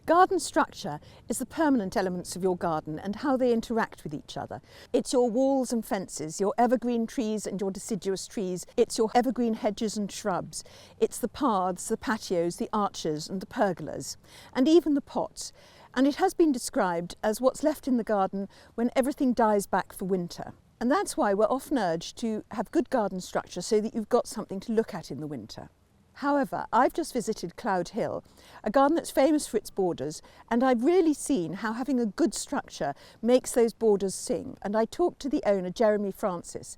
Garden structure is the permanent elements of your garden and how they interact with each other. It's your walls and fences, your evergreen trees and your deciduous trees. It's your evergreen hedges and shrubs. It's the paths, the patios, the arches and the pergolas, and even the pots. And it has been described as what's left in the garden when everything dies back for winter. And that's why we're often urged to have good garden structure so that you've got something to look at in the winter. However, I've just visited Cloudehill, a garden that's famous for its borders, and I've really seen how having a good structure makes those borders sing. And I talked to the owner, Jeremy Francis,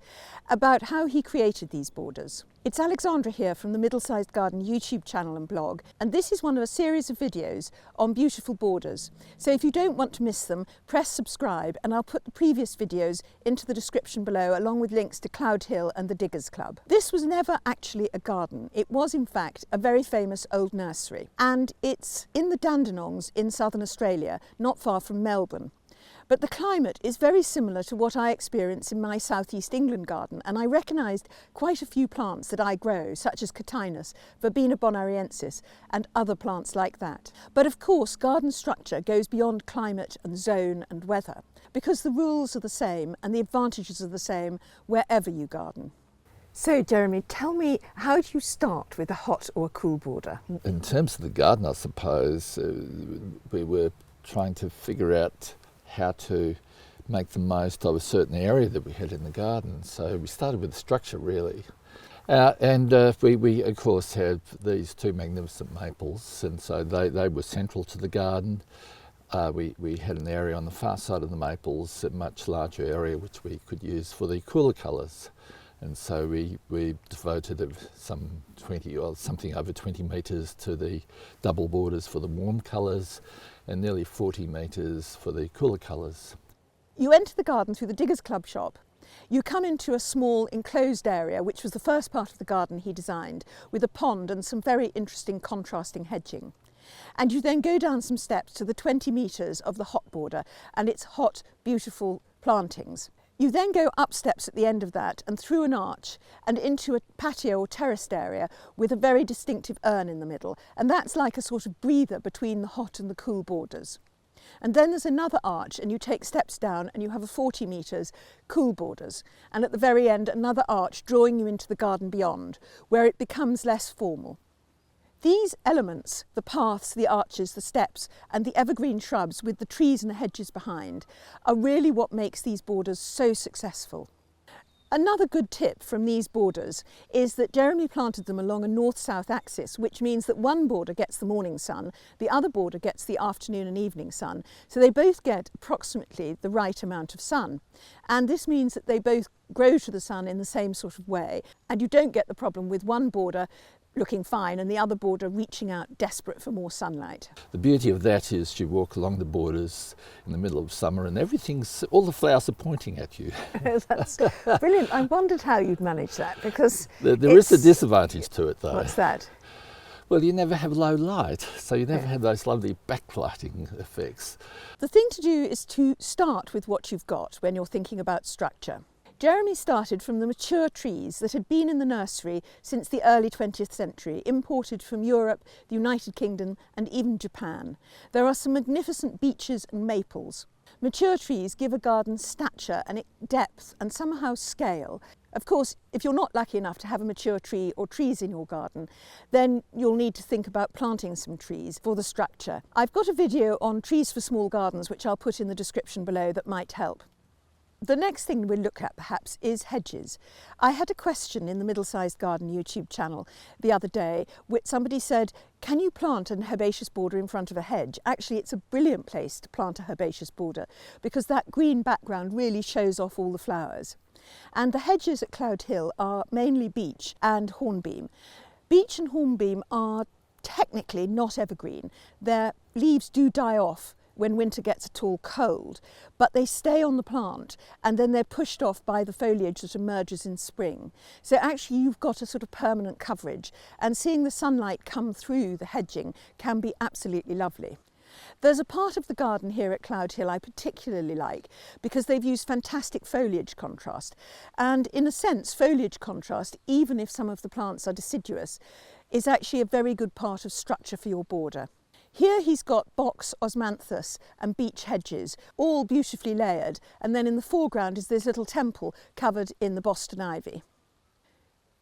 about how he created these borders. It's Alexandra here from the Middlesized Garden YouTube channel and blog, and this is one of a series of videos on beautiful borders. So if you don't want to miss them, press subscribe, and I'll put the previous videos into the description below, along with links to Cloudehill and the Diggers Club. This was never actually a garden. It was in fact a very famous old nursery, and it's in the Dandenongs in southern Australia, not far from Melbourne. But the climate is very similar to what I experience in my southeast England garden, and I recognised quite a few plants that I grow, such as Cotinus, Verbena bonariensis, and other plants like that. But of course, garden structure goes beyond climate and zone and weather, because the rules are the same and the advantages are the same wherever you garden. So Jeremy, tell me, how do you start with a hot or a cool border? In terms of the garden, I suppose, we were trying to figure out how to make the most of a certain area that we had in the garden. So we started with the structure really. We of course had these two magnificent maples, and so they were central to the garden. We had an area on the far side of the maples, a much larger area which we could use for the cooler colours. And so we devoted some 20 or something over 20 metres to the double borders for the warm colours and nearly 40 metres for the cooler colours. You enter the garden through the Diggers Club shop. You come into a small enclosed area, which was the first part of the garden he designed, with a pond and some very interesting contrasting hedging. And you then go down some steps to the 20 metres of the hot border and its hot, beautiful plantings. You then go up steps at the end of that and through an arch and into a patio or terraced area with a very distinctive urn in the middle, and that's like a sort of breather between the hot and the cool borders. And then there's another arch and you take steps down and you have a 40 metres cool borders, and at the very end another arch drawing you into the garden beyond, where it becomes less formal. These elements, the paths, the arches, the steps and the evergreen shrubs with the trees and the hedges behind, are really what makes these borders so successful. Another good tip from these borders is that Jeremy planted them along a north-south axis, which means that one border gets the morning sun, the other border gets the afternoon and evening sun, so they both get approximately the right amount of sun. And this means that they both grow to the sun in the same sort of way, and you don't get the problem with one border looking fine and the other border reaching out desperate for more sunlight. The beauty of that is you walk along the borders in the middle of summer and all the flowers are pointing at you. That's brilliant. I wondered how you'd manage that, because there is a disadvantage to it though. What's that? Well, you never have low light, so you never have those lovely backlighting effects. The thing to do is to start with what you've got when you're thinking about structure. Jeremy started from the mature trees that had been in the nursery since the early 20th century, imported from Europe, the United Kingdom and even Japan. There are some magnificent beeches and maples. Mature trees give a garden stature and depth and somehow scale. Of course, if you're not lucky enough to have a mature tree or trees in your garden, then you'll need to think about planting some trees for the structure. I've got a video on trees for small gardens which I'll put in the description below that might help. The next thing we'll look at perhaps is hedges. I had a question in the Middlesized Garden YouTube channel the other day which somebody said, can you plant an herbaceous border in front of a hedge? Actually, it's a brilliant place to plant a herbaceous border because that green background really shows off all the flowers. And the hedges at Cloudehill are mainly beech and hornbeam. Beech and hornbeam are technically not evergreen. Their leaves do die off when winter gets at all cold, but they stay on the plant and then they're pushed off by the foliage that emerges in spring. So actually you've got a sort of permanent coverage, and seeing the sunlight come through the hedging can be absolutely lovely. There's a part of the garden here at Cloudehill I particularly like because they've used fantastic foliage contrast, and in a sense foliage contrast, even if some of the plants are deciduous, is actually a very good part of structure for your border. Here he's got box osmanthus and beech hedges, all beautifully layered, and then in the foreground is this little temple covered in the Boston ivy.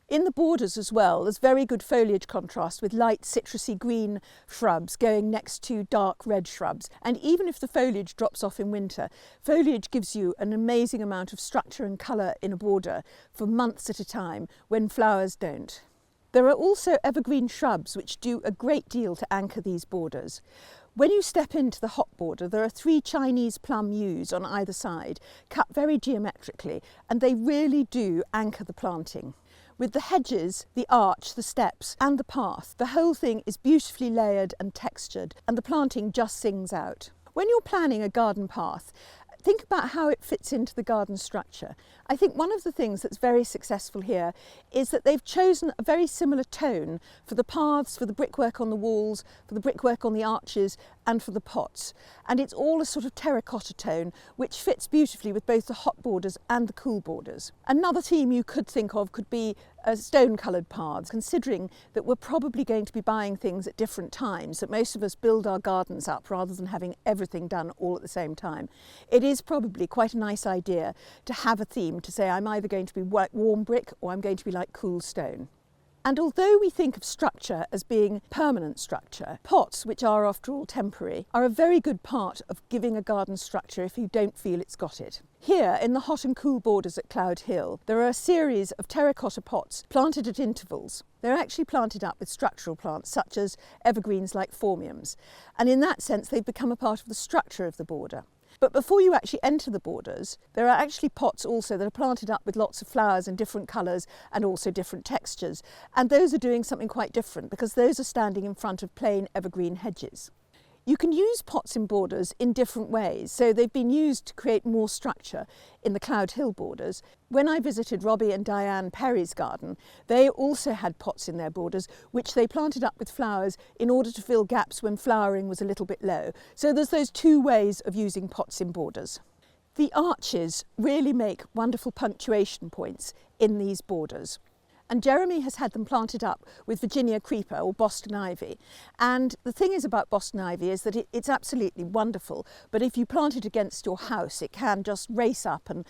In the borders as well, there's very good foliage contrast with light citrusy green shrubs going next to dark red shrubs. And even if the foliage drops off in winter, foliage gives you an amazing amount of structure and colour in a border for months at a time when flowers don't. There are also evergreen shrubs which do a great deal to anchor these borders. When you step into the hop border, there are 3 Chinese plum yews on either side, cut very geometrically, and they really do anchor the planting. With the hedges, the arch, the steps and the path, the whole thing is beautifully layered and textured, and the planting just sings out. When you're planning a garden path, think about how it fits into the garden structure. I think one of the things that's very successful here is that they've chosen a very similar tone for the paths, for the brickwork on the walls, for the brickwork on the arches and for the pots. And it's all a sort of terracotta tone which fits beautifully with both the hot borders and the cool borders. Another theme you could think of could be stone-coloured paths, considering that we're probably going to be buying things at different times, that most of us build our gardens up rather than having everything done all at the same time. It is probably quite a nice idea to have a theme to say I'm either going to be like warm brick or I'm going to be like cool stone. And although we think of structure as being permanent structure, pots, which are after all temporary, are a very good part of giving a garden structure if you don't feel it's got it. Here in the hot and cool borders at Cloudehill, there are a series of terracotta pots planted at intervals. They're actually planted up with structural plants such as evergreens like phormiums, and in that sense they've become a part of the structure of the border. But before you actually enter the borders, there are actually pots also that are planted up with lots of flowers in different colours and also different textures. And those are doing something quite different because those are standing in front of plain evergreen hedges. You can use pots in borders in different ways. So they've been used to create more structure in the Cloudehill borders. When I visited Robbie and Diane Perry's garden, they also had pots in their borders, which they planted up with flowers in order to fill gaps when flowering was a little bit low. So there's those 2 ways of using pots in borders. The arches really make wonderful punctuation points in these borders. And Jeremy has had them planted up with Virginia creeper or Boston ivy. And the thing is about Boston ivy is that it's absolutely wonderful, but if you plant it against your house, it can just race up and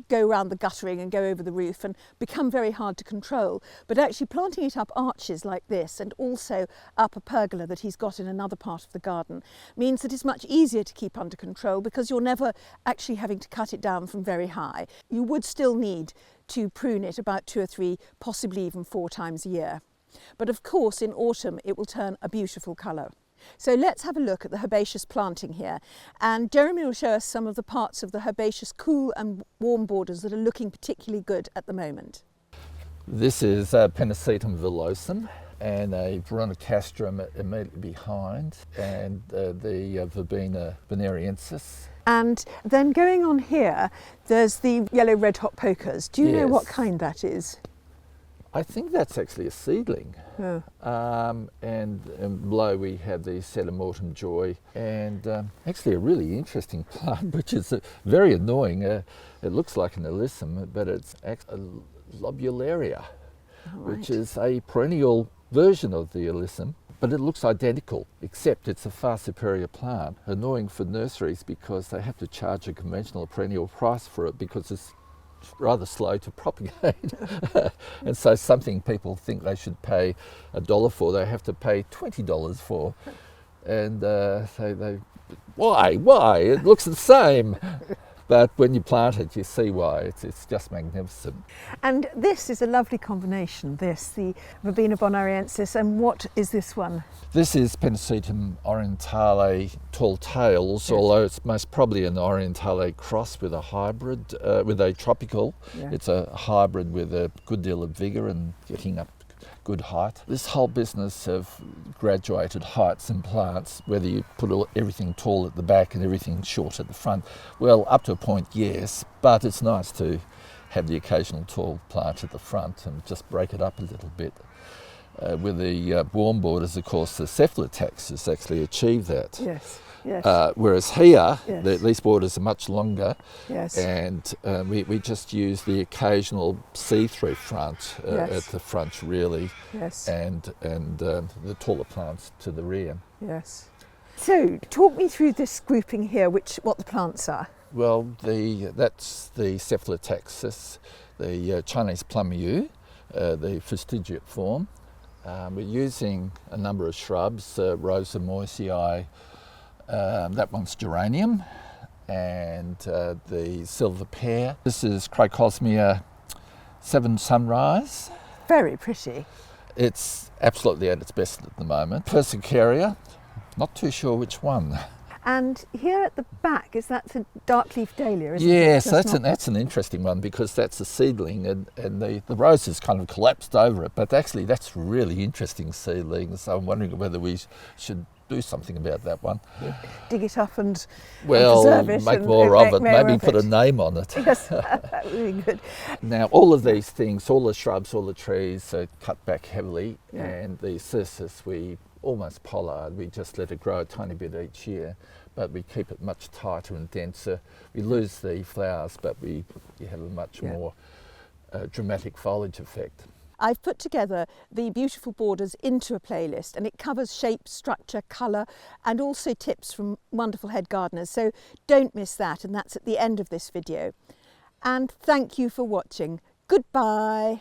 go around the guttering and go over the roof and become very hard to control. But actually planting it up arches like this and also up a pergola that he's got in another part of the garden means that it's much easier to keep under control because you're never actually having to cut it down from very high. You would still need to prune it about 2 or 3, possibly even 4 times a year. But of course in autumn it will turn a beautiful colour. So let's have a look at the herbaceous planting here, and Jeremy will show us some of the parts of the herbaceous cool and warm borders that are looking particularly good at the moment. This is Pennisetum villosum and a veronicastrum immediately behind, and the Verbena bonariensis. And then going on here, there's the yellow red hot pokers. Do you know what kind that is? I think that's actually a seedling. And below we have the Sedimortum joy, and actually a really interesting plant, which is very annoying. It looks like an alyssum, but it's a lobularia, which is a perennial version of the alyssum. But it looks identical, except it's a far superior plant. Annoying for nurseries because they have to charge a conventional perennial price for it because it's rather slow to propagate. And so something people think they should pay $1 for, they have to pay $20 for. And why? It looks the same. But when you plant it, you see why. It's just magnificent. And this is a lovely combination, the Verbena bonariensis, and what is this one? This is Pennisetum orientale tall tails, although it's most probably an orientale cross with a hybrid, with a tropical. Yeah. It's a hybrid with a good deal of vigour and getting up good height. This whole business of graduated heights in plants, whether you put everything tall at the back and everything short at the front, well, up to a point, yes, but it's nice to have the occasional tall plant at the front and just break it up a little bit. With the warm borders, of course, the Cephalotexus actually achieve that. Yes. Whereas here, these borders are much longer, and we just use the occasional see-through front at the front, really, and the taller plants to the rear. Yes. So, talk me through this grouping here, what the plants are. Well, that's the Cephalotaxis, the Chinese plum yew, the fastigiate form. We're using a number of shrubs, Rosa moysiae, that one's geranium, and the silver pear. This is Crocosmia 7 Sunrise. Very pretty. It's absolutely at its best at the moment. Persicaria, not too sure which one. And here at the back, is that a dark leaf dahlia, isn't it? Yes, that's an interesting one, because that's a seedling, and the rose has kind of collapsed over it, but actually that's really interesting seedling, so I'm wondering whether we should do something about that one. Dig it up and well, preserve it. Make more of it, maybe put a name on it. Yes, that would be good. Now, all of these things, all the shrubs, all the trees are cut back heavily, Yeah. and the cissus we almost pollard, we just let it grow a tiny bit each year, but we keep it much tighter and denser. We lose the flowers, but you have a much more dramatic foliage effect. I've put together the beautiful borders into a playlist, and it covers shape, structure, colour, and also tips from wonderful head gardeners. So don't miss that, and that's at the end of this video. And thank you for watching. Goodbye.